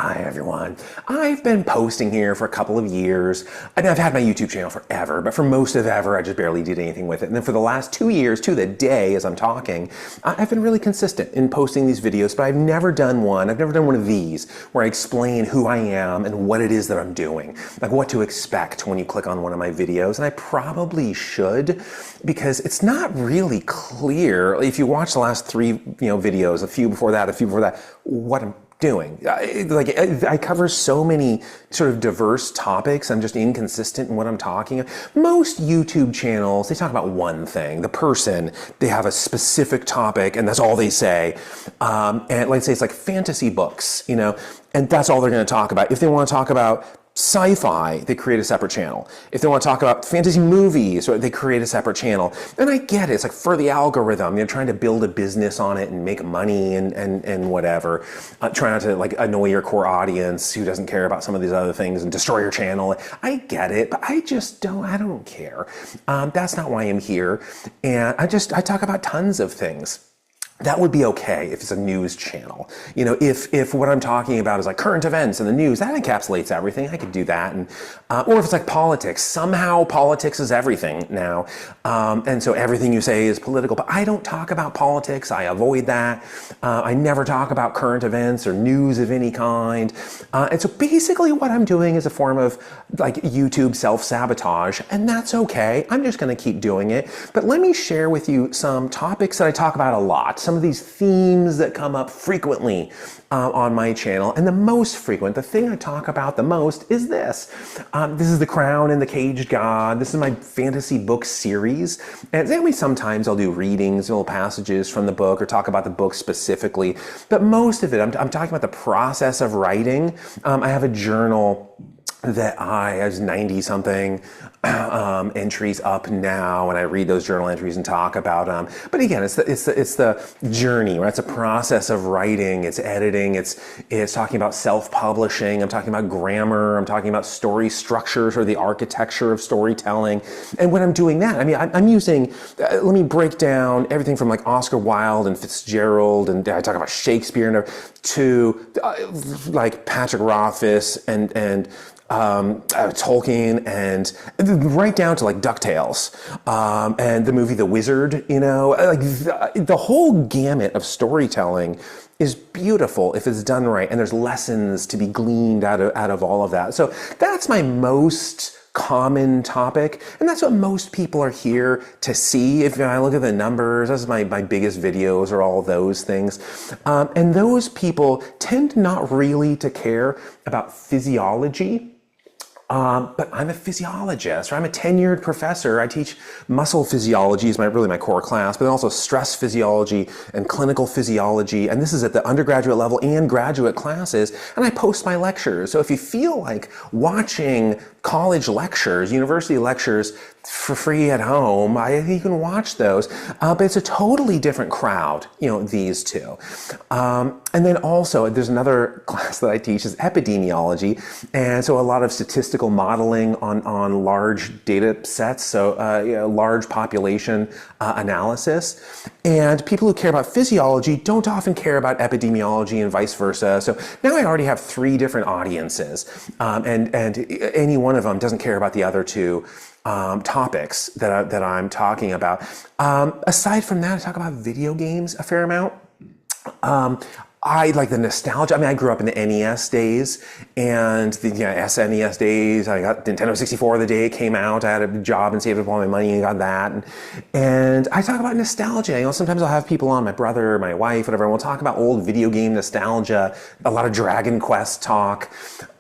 Hi everyone. I've been posting here for a couple of years. I mean, I've had my YouTube channel forever, but for most of ever, I just barely did anything with it. And then for the last 2 years, to the day as I'm talking, I've been really consistent in posting these videos, but I've never done one of these where I explain who I am and what it is that I'm doing, like what to expect when you click on one of my videos. And I probably should, because it's not really clear if you watch the last three videos, a few before that, what I'm doing. I cover so many sort of diverse topics. I'm just inconsistent in what I'm talking about. Most YouTube channels, they talk about one thing, the person, they have a specific topic and that's all they say. And let's say it's like fantasy books, and that's all they're going to talk about. If they want to talk about sci-fi, they create a separate channel. If they want to talk about fantasy movies, they create a separate channel. And I get it. It's like for the algorithm, they're trying to build a business on it and make money and whatever. Try not to like annoy your core audience who doesn't care about some of these other things and destroy your channel. I get it, but I don't care. That's not why I'm here. And I talk about tons of things. That would be okay if it's a news channel. If what I'm talking about is like current events and the news, that encapsulates everything. I could do that. And or if it's like politics, somehow politics is everything now. And so everything you say is political, but I don't talk about politics. I avoid that. I never talk about current events or news of any kind. And so basically what I'm doing is a form of like YouTube self-sabotage, and that's okay. I'm just going to keep doing it. But let me share with you some topics that I talk about a lot. Some of these themes that come up frequently on my channel. And the most frequent, the thing I talk about the most is this. This is The Crown and the Caged God. This is my fantasy book series. And sometimes I'll do readings, little passages from the book or talk about the book specifically. But most of it, I'm talking about the process of writing. I have a journal that I was 90 something entries up now, and I read those journal entries and talk about them. But again, it's the journey, right? It's a process of writing, it's editing, it's talking about self-publishing, I'm talking about grammar, I'm talking about story structures or the architecture of storytelling. And when I'm doing that, I mean, I'm using, let me break down everything from like Oscar Wilde and Fitzgerald, and I talk about Shakespeare, to like Patrick Rothfuss and Tolkien, and right down to like DuckTales, and the movie The Wizard, like the whole gamut of storytelling is beautiful if it's done right, and there's lessons to be gleaned out of all of that. So that's my most common topic, and that's what most people are here to see. If I look at the numbers, that's my biggest videos are all those things. And those people tend not really to care about physiology. But I'm a physiologist, or I'm a tenured professor. I teach muscle physiology is really my core class, but then also stress physiology and clinical physiology. And this is at the undergraduate level and graduate classes. And I post my lectures. So if you feel like watching college lectures, university lectures for free at home, you can watch those. But it's a totally different crowd, these two. And then also there's another class that I teach is epidemiology. And so a lot of statistical modeling on large data sets. So, large population analysis. And people who care about physiology don't often care about epidemiology and vice versa. So now I already have 3 different audiences. And any one of them doesn't care about the other 2 topics that I'm talking about. Aside from that, I talk about video games a fair amount. I like the nostalgia. I mean, I grew up in the NES days and the SNES days. I got Nintendo 64 the day it came out. I had a job and saved up all my money and got that. And I talk about nostalgia. Sometimes I'll have people on, my brother, my wife, whatever, and we'll talk about old video game nostalgia, a lot of Dragon Quest talk,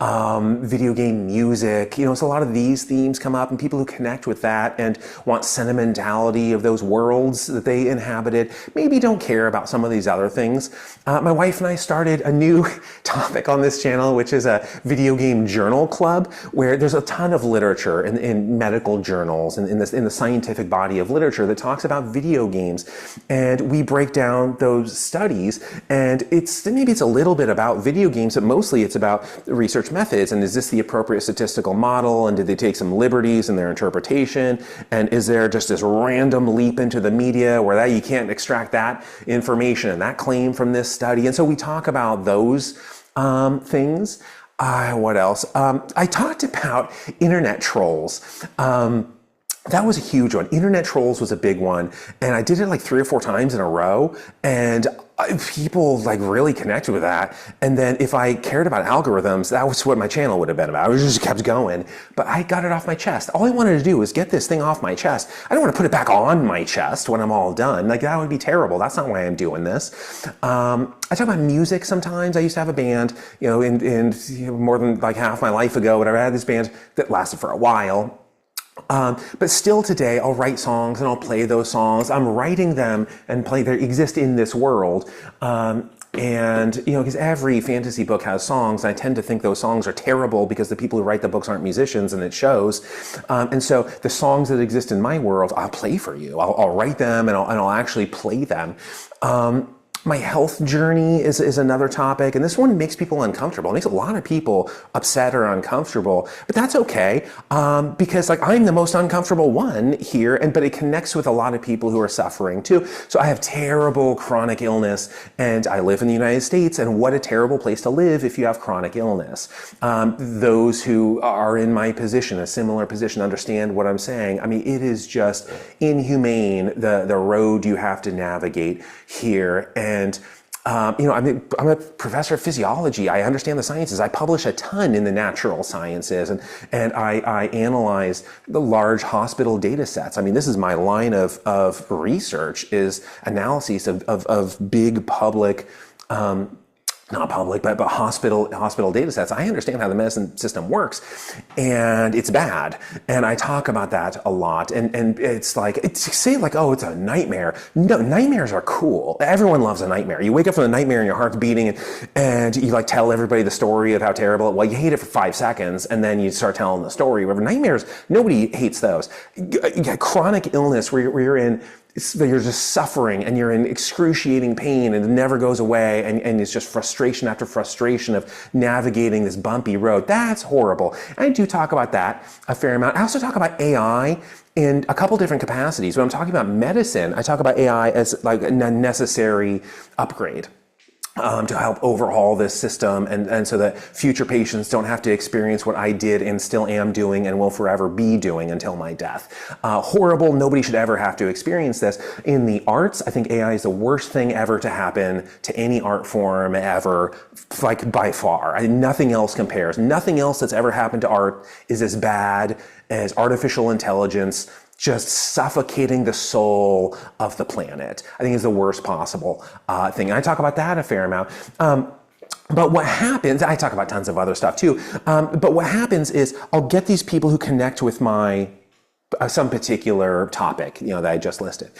video game music. So a lot of these themes come up, and people who connect with that and want sentimentality of those worlds that they inhabited maybe don't care about some of these other things. My wife and I started a new topic on this channel, which is a video game journal club, where there's a ton of literature in medical journals and in the scientific body of literature that talks about video games, and we break down those studies. And maybe it's a little bit about video games, but mostly it's about research methods, and is this the appropriate statistical model, and did they take some liberties in their interpretation, and is there just this random leap into the media where you can't extract that information and that claim from this study. And so so we talk about those things. What else? I talked about internet trolls. That was a huge one. Internet trolls was a big one. And I did it like 3 or 4 times in a row. And people like really connected with that. And then if I cared about algorithms, that was what my channel would have been about. I just kept going. But I got it off my chest. All I wanted to do was get this thing off my chest. I don't want to put it back on my chest when I'm all done. Like, that would be terrible. That's not why I'm doing this. I talk about music sometimes. I used to have a band, more than like half my life ago, whatever. I had this band that lasted for a while. But still today, I'll write songs and I'll play those songs. I'm writing them and they exist in this world. Because every fantasy book has songs, and I tend to think those songs are terrible because the people who write the books aren't musicians, and it shows. And so the songs that exist in my world, I'll play for you. I'll write them and I'll actually play them. My health journey is another topic, and this one makes people uncomfortable. It makes a lot of people upset or uncomfortable, but that's okay, because like I'm the most uncomfortable one here, but it connects with a lot of people who are suffering too. So I have terrible chronic illness, and I live in the United States, and what a terrible place to live if you have chronic illness. Those who are in my position, a similar position, understand what I'm saying. I mean, it is just inhumane, the road you have to navigate here. And, I'm a professor of physiology. I understand the sciences. I publish a ton in the natural sciences, and I analyze the large hospital data sets. I mean, this is my line of research, is analyses of big public, not public, but hospital data sets. I understand how the medicine system works, and it's bad. And I talk about that a lot. And it's like, say like, oh, it's a nightmare. No, nightmares are cool. Everyone loves a nightmare. You wake up from a nightmare and your heart's beating, and you like tell everybody the story of how terrible it was. Well, you hate it for 5 seconds, and then you start telling the story. Whatever. Nightmares, nobody hates those. Chronic illness where you're just suffering and you're in excruciating pain and it never goes away, and it's just frustration after frustration of navigating this bumpy road. That's horrible. And I do talk about that a fair amount. I also talk about AI in a couple different capacities. When I'm talking about medicine, I talk about AI as like a necessary upgrade. To help overhaul this system, and so that future patients don't have to experience what I did and still am doing and will forever be doing until my death. Horrible. Nobody should ever have to experience this. In the arts, I think AI is the worst thing ever to happen to any art form ever, like by far. Nothing else compares. Nothing else that's ever happened to art is as bad as artificial intelligence just suffocating the soul of the planet. I think is the worst possible thing. And I talk about that a fair amount. But what happens, I talk about tons of other stuff too, but what happens is I'll get these people who connect with my some particular topic, that I just listed,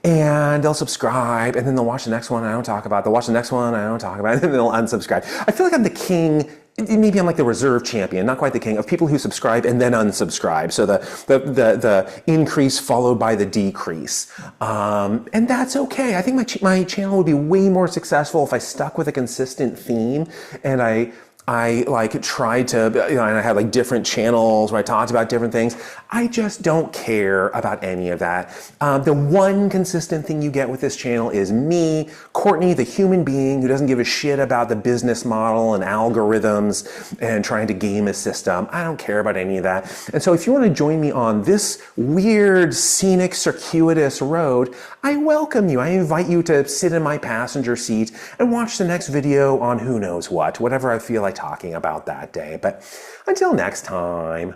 and they'll subscribe, and then they'll watch the next one I don't talk about. They'll watch the next one I don't talk about, and then they'll unsubscribe. I feel like I'm the king. Maybe I'm like the reserve champion, not quite the king, of people who subscribe and then unsubscribe. So the increase followed by the decrease, and that's okay. I think my channel would be way more successful if I stuck with a consistent theme, and I like tried to, and I had like different channels where I talked about different things. I just don't care about any of that. The one consistent thing you get with this channel is me, Courtney, the human being who doesn't give a shit about the business model and algorithms and trying to game a system. I don't care about any of that. And so if you want to join me on this weird, scenic, circuitous road, I welcome you. I invite you to sit in my passenger seat and watch the next video on who knows what, whatever I feel like talking about that day. But until next time.